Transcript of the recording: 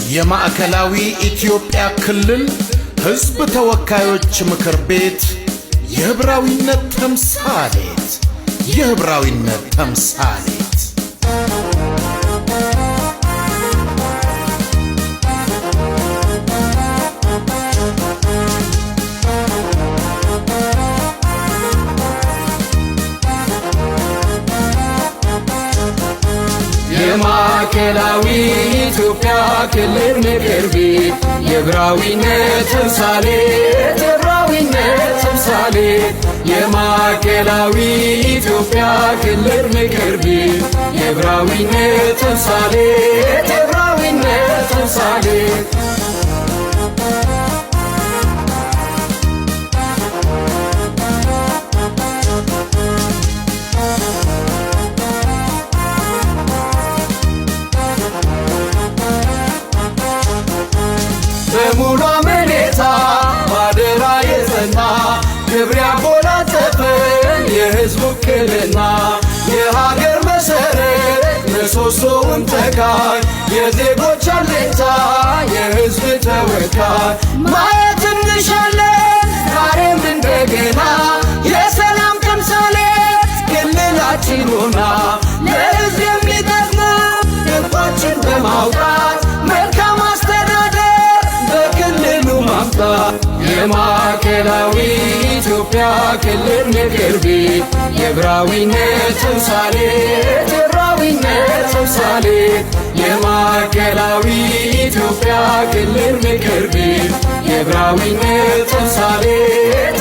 የማዕከላዊ ኢትዮጵያ ክልል ሕዝብ ተወካዮች ምክር ቤት የህብራዊነት ተምሳሌት የማዕከላዊ ኢትዮጵያ ክልል ምክር ቤት የህብራዊነት ተምሳሌት የማዕከላዊ ኢትዮጵያ ክልል ምክር ቤት የህብራዊነት ተምሳሌት በሙሉ አመኔታ ባደራ የጸና ክብር ያጎናጸፈን የሕዝብ ውክልና የሀገር መሰረት ምሰሶውን ተካይ የዜጎች አለኝታ የሕዝብ ተወካይ ማየት እንሻለን ዛሬም እንደገና የሰላም ተምሳሌት ክልላችን ሆና ለሕዝብ የሚጠቅሙ ሕጎችን በማውጣት መልካም አስተዳደር በክልሉ ማምጣት የማዕከላዊ ኢትዮጵያ ክልል ምክር ቤት የህብራዊነት ተምሳሌት የማዕከላዊ ኢትዮጵያ ክልል ምክር ቤት የህብራዊነት ተምሳሌት